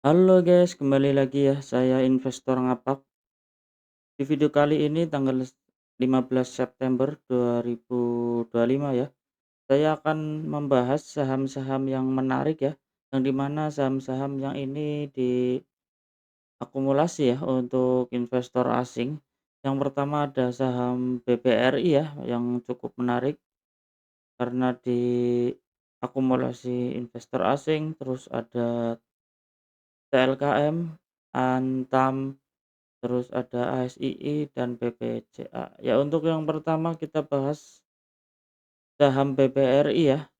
Halo guys, kembali lagi ya, saya investor ngapak. Di video kali ini tanggal 15 September 2025 ya, saya akan membahas saham-saham yang menarik ya, yang dimana saham-saham yang ini diakumulasi ya untuk investor asing. Yang pertama ada saham BBRI ya, yang cukup menarik karena diakumulasi investor asing, terus ada TLKM, Antam, terus ada ASII dan BBCA. Ya untuk yang pertama kita bahas saham BBRI ya.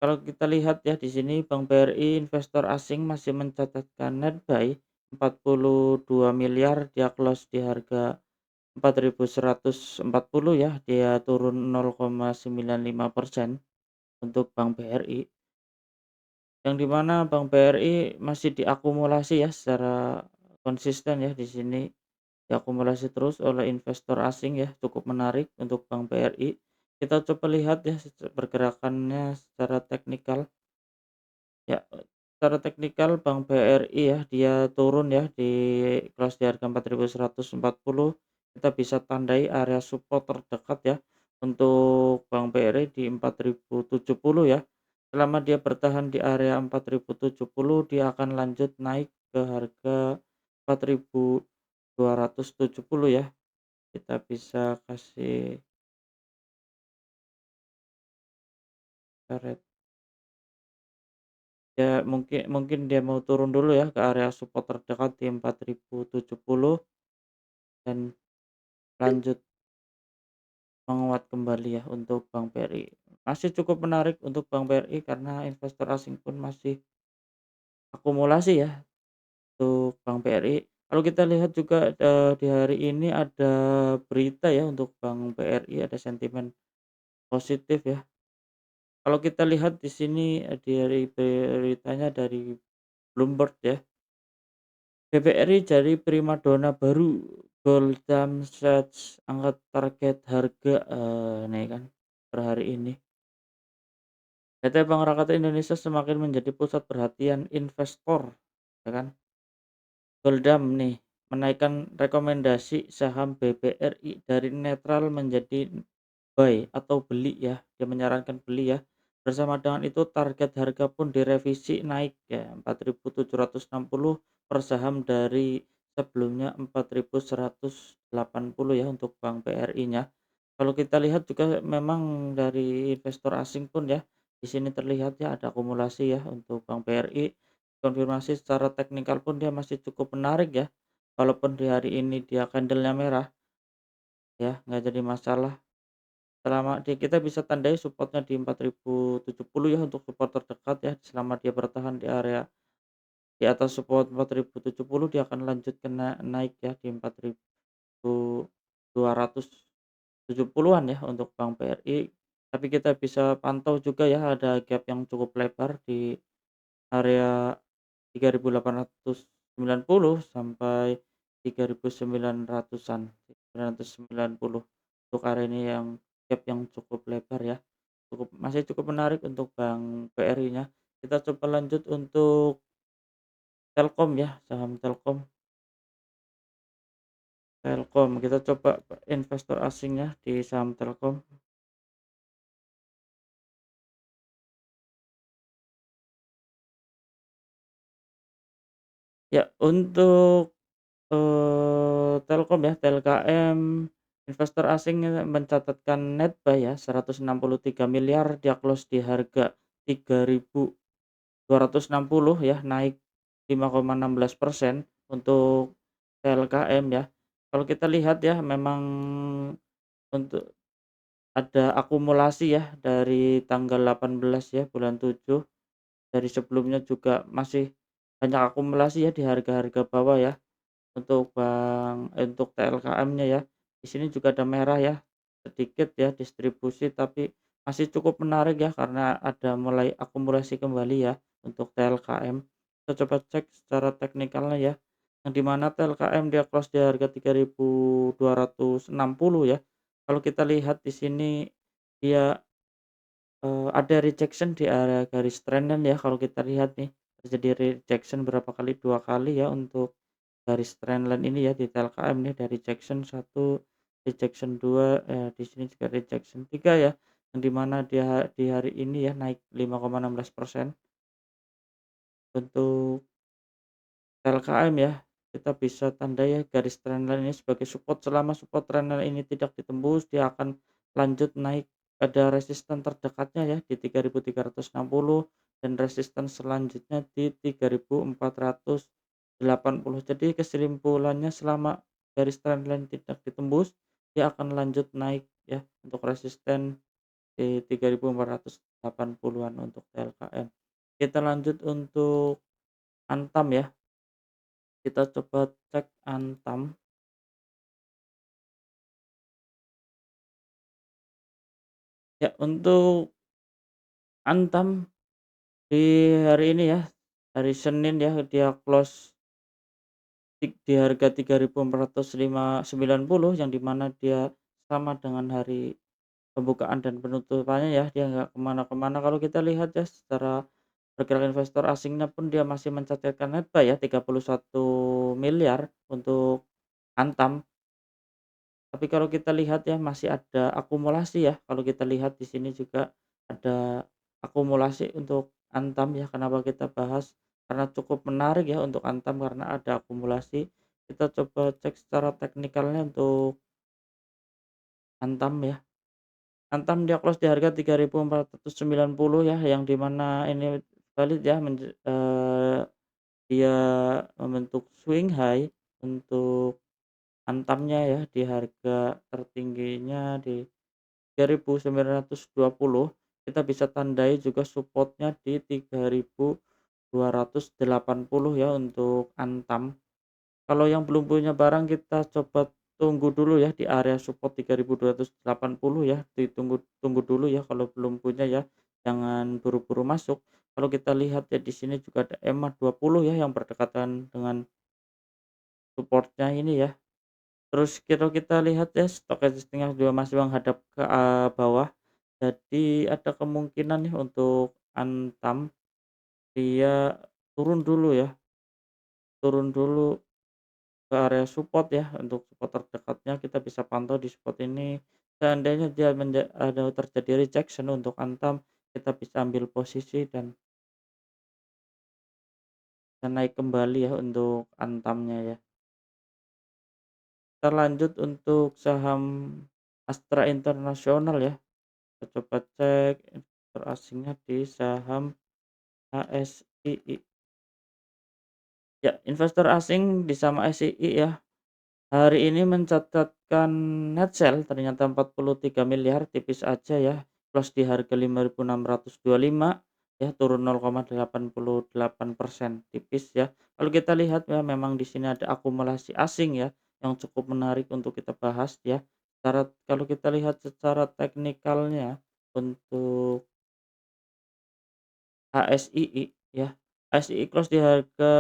Kalau kita lihat ya di sini Bank BRI investor asing masih mencatatkan net buy 42 miliar, dia close di harga 4.140 ya, dia turun 0,95% untuk Bank BRI. Yang dimana Bank BRI masih diakumulasi ya secara konsisten ya di sini. Diakumulasi terus oleh investor asing ya, cukup menarik untuk Bank BRI. Kita coba lihat ya pergerakannya secara teknikal. Ya, secara teknikal Bank BRI ya, dia turun ya di close di harga 4.140. Kita bisa tandai area support terdekat ya untuk Bank BRI di 4.070 ya. Selama dia bertahan di area 4.070, dia akan lanjut naik ke harga 4.270 ya. Kita bisa kasih karet, ya mungkin mungkin dia mau turun dulu ya ke area support terdekat di 4.070 dan lanjut menguat kembali ya untuk Bank BRI. Masih cukup menarik untuk Bank BRI karena investor asing pun masih akumulasi ya untuk Bank BRI. Kalau kita lihat juga, di hari ini ada berita ya untuk Bank BRI, ada sentimen positif ya. Kalau kita lihat di sini, dari beritanya dari Bloomberg ya. BBRI jadi primadona baru, Goldman Sachs angkat target harga, nih kan per hari ini. PT Bank Rakyat Indonesia semakin menjadi pusat perhatian investor, ya kan. Goldam nih menaikkan rekomendasi saham BBRI dari netral menjadi buy atau beli ya, dia menyarankan beli ya. Bersama dengan itu target harga pun direvisi naik ya, 4.760 per saham dari sebelumnya 4.180 ya untuk Bank BRI-nya. Kalau kita lihat juga memang dari investor asing pun ya, di sini terlihat ya ada akumulasi ya untuk Bank BRI. Konfirmasi secara teknikal pun dia masih cukup menarik ya. Walaupun di hari ini dia candlenya merah ya, nggak jadi masalah. Selama kita bisa tandai supportnya di 4.070 ya untuk support terdekat ya, selama dia bertahan di area di atas support 4.070 dia akan lanjut naik ya di 4.270-an ya untuk Bank BRI. Tapi kita bisa pantau juga ya ada gap yang cukup lebar di area 3.890 sampai 3.900-an, 990 untuk area ini yang gap yang cukup lebar ya, masih cukup menarik untuk Bank BRI-nya. Kita coba lanjut untuk Telkom ya, saham Telkom. Telkom, kita coba investor asingnya di saham Telkom. Ya, untuk Telkom ya, TLKM, investor asing mencatatkan net buy ya 163 miliar, dia close di harga 3.260 ya, naik 5,16% untuk TLKM ya. Kalau kita lihat ya memang untuk ada akumulasi ya dari tanggal 18 ya bulan 7, dari sebelumnya juga masih banyak akumulasi ya di harga-harga bawah ya. Untuk TLKM-nya ya, di sini juga ada merah ya, sedikit ya distribusi tapi masih cukup menarik ya karena ada mulai akumulasi kembali ya untuk TLKM. Kita coba cek secara teknikalnya ya, yang di mana TLKM dia close di harga 3.260 ya. Kalau kita lihat di sini dia, ada rejection di area garis trend ya kalau kita lihat nih. terjadi rejection berapa kali, 2 kali ya untuk garis trendline ini ya di TLKM nih, dari rejection 1, rejection 2, di sini juga rejection 3 ya, yang di mana di hari ini ya naik 5,16% untuk TLKM ya. Kita bisa tandai ya garis trendline ini sebagai support, selama support trendline ini tidak ditembus, dia akan lanjut naik. Ada resisten terdekatnya ya di 3.360 dan resisten selanjutnya di 3.480. Jadi kesimpulannya, selama garis trendline tidak ditembus, dia akan lanjut naik ya untuk resisten di 3.480-an untuk TLKM. Kita lanjut untuk Antam ya. Kita coba cek Antam. Ya, untuk Antam di hari ini ya, hari Senin ya, dia close di harga 3.495,90, yang di mana dia sama dengan hari pembukaan dan penutupannya ya, dia nggak kemana-kemana. Kalau kita lihat ya secara pergerakan investor asingnya pun dia masih mencatatkan netbuy ya, 31 miliar untuk Antam. Tapi kalau kita lihat ya masih ada akumulasi ya, kalau kita lihat di sini juga ada akumulasi untuk Antam ya. Kenapa kita bahas? Karena cukup menarik ya untuk Antam karena ada akumulasi. Kita coba cek secara teknikalnya untuk Antam ya. Antam dia close di harga 3.490 ya, yang di mana ini valid ya, dia membentuk swing high untuk Antamnya ya di harga tertingginya di 3.920. Kita bisa tandai juga supportnya di 3.280 ya untuk Antam. Kalau yang belum punya barang, kita coba tunggu dulu ya di area support 3.280 ya, ditunggu tunggu dulu ya kalau belum punya ya, jangan buru-buru masuk. Kalau kita lihat ya di sini juga ada EMA 20 ya yang berdekatan dengan supportnya ini ya. Terus kalau kita lihat ya stok existing-nya juga masih menghadap ke, bawah. Jadi ada kemungkinan nih untuk Antam dia turun dulu ya, turun dulu ke area support ya. Untuk support terdekatnya kita bisa pantau di support ini. Seandainya dia ada terjadi rejection untuk Antam, kita bisa ambil posisi dan naik kembali ya untuk Antamnya ya. Kita lanjut untuk saham Astra Internasional ya. Kita coba cek investor asingnya di saham ASII. Ya, investor asing di saham ASII ya, hari ini mencatatkan net sell ternyata 43 miliar, tipis aja ya, close di harga 5.625 ya, turun 0,88%, tipis ya. Kalau kita lihat ya memang di sini ada akumulasi asing ya, yang cukup menarik untuk kita bahas ya. Kalau kita lihat secara teknikalnya untuk HSII ya, HSII close di harga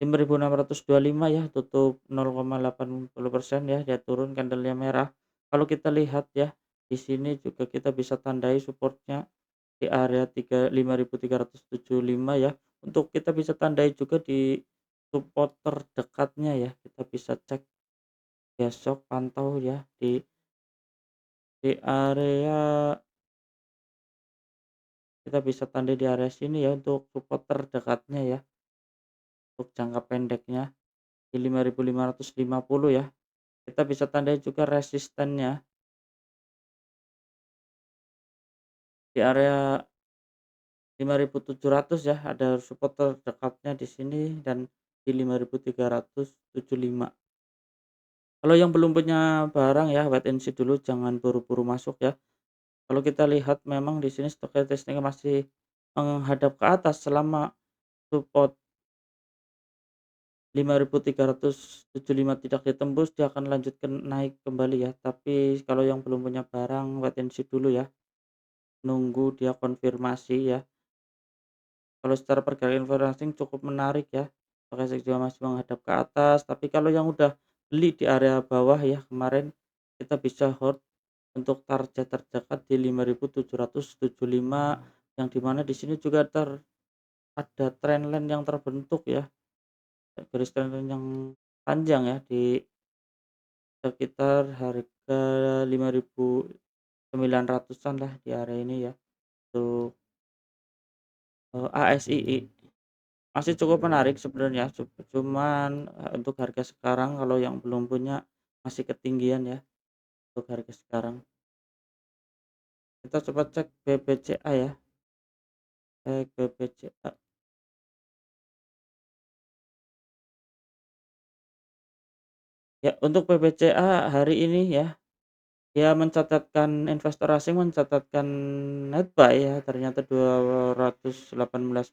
5.625 ya, tutup 0,80% ya, dia turun candlenya merah. Kalau kita lihat ya, di sini juga kita bisa tandai supportnya di area 5.375 ya. Untuk kita bisa tandai juga di support terdekatnya ya, kita bisa cek besok, pantau ya di area, kita bisa tandai di area sini ya untuk support terdekatnya ya, untuk jangka pendeknya di 5.550 ya. Kita bisa tandai juga resistennya di area 5.700 ya, ada support terdekatnya di sini dan di 5.375. Kalau yang belum punya barang ya, wait and see dulu, jangan buru-buru masuk ya. Kalau kita lihat memang di sini stochastic masih menghadap ke atas, selama support 5.375 tidak ditembus, dia akan lanjutkan naik kembali ya. Tapi kalau yang belum punya barang, wait and see dulu ya, nunggu dia konfirmasi ya. Kalau secara pergerakan forecasting cukup menarik ya, stochastic juga masih menghadap ke atas, tapi kalau yang udah beli di area bawah ya kemarin, kita bisa hold untuk target terdekat di 5.775, yang di mana di sini juga ada trendline yang terbentuk ya, garis trendline yang panjang ya di sekitar harga 5.900-an lah di area ini ya, untuk, ASII. Masih cukup menarik sebenarnya, cuman, untuk harga sekarang kalau yang belum punya masih ketinggian ya, untuk harga sekarang. Kita coba cek BBCA ya, cek BBCA. Ya, untuk BBCA hari ini ya, dia mencatatkan investor asing mencatatkan net buy ya, ternyata 218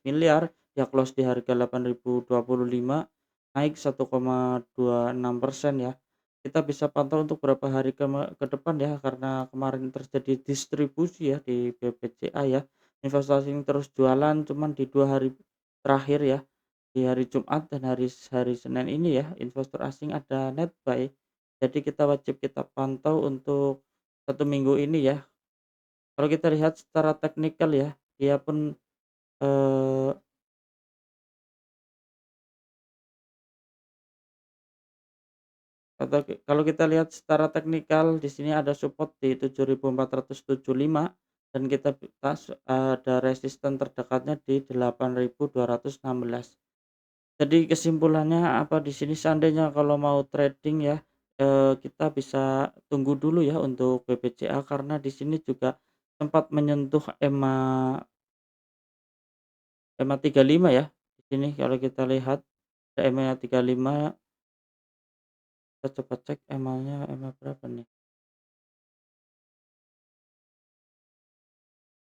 miliar, ya close di harga 8.025, naik 1,26% ya. Kita bisa pantau untuk beberapa hari ke depan ya, karena kemarin terjadi distribusi ya di BBCA ya. Investor asing terus jualan, cuman di 2 hari terakhir ya, di hari Jumat dan hari Senin ini ya, investor asing ada net buy. Jadi kita pantau untuk 1 minggu ini ya. Kalau kita lihat secara teknikal ya, dia pun, eee, kalau kita lihat secara teknikal di sini ada support di 7.475 dan kita ada resisten terdekatnya di 8.216. Jadi kesimpulannya apa di sini, seandainya kalau mau trading ya, kita bisa tunggu dulu ya untuk BBCA, karena di sini juga sempat menyentuh EMA 35 ya. Di sini kalau kita lihat ada EMA 35, kita coba cek EMA-nya EMA berapa nih?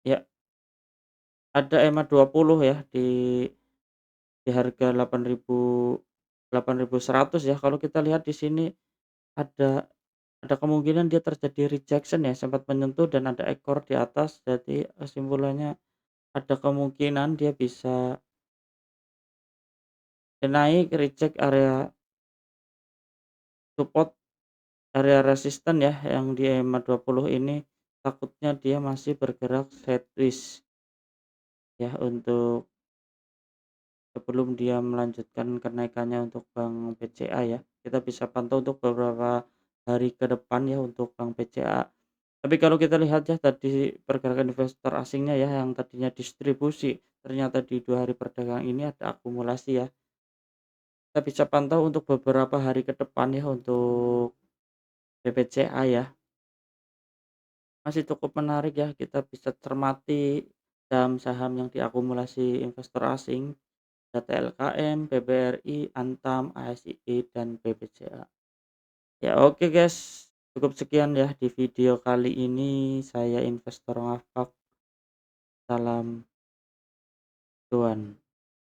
Ya, ada EMA 20 ya di harga 8.100 ya. Kalau kita lihat di sini ada ada kemungkinan dia terjadi rejection ya, sempat menyentuh dan ada ekor di atas. Jadi kesimpulannya ada kemungkinan dia bisa naik, reject area support, area resisten ya yang di EMA 20 ini. Takutnya dia masih bergerak sideways ya, untuk sebelum dia melanjutkan kenaikannya untuk Bank BCA ya. Kita bisa pantau untuk beberapa hari ke depan ya untuk Bank BCA. Tapi kalau kita lihat ya tadi pergerakan investor asingnya ya, yang tadinya distribusi, ternyata di 2 hari perdagangan ini ada akumulasi ya. Kita bisa pantau untuk beberapa hari ke depan ya untuk BBCA ya. Masih cukup menarik ya, kita bisa cermati saham-saham yang diakumulasi investor asing, ada TLKM, BBRI, Antam, ASII, dan BBCA. Ya oke guys, cukup sekian ya di video kali ini. Saya investor ngafak, salam cuan.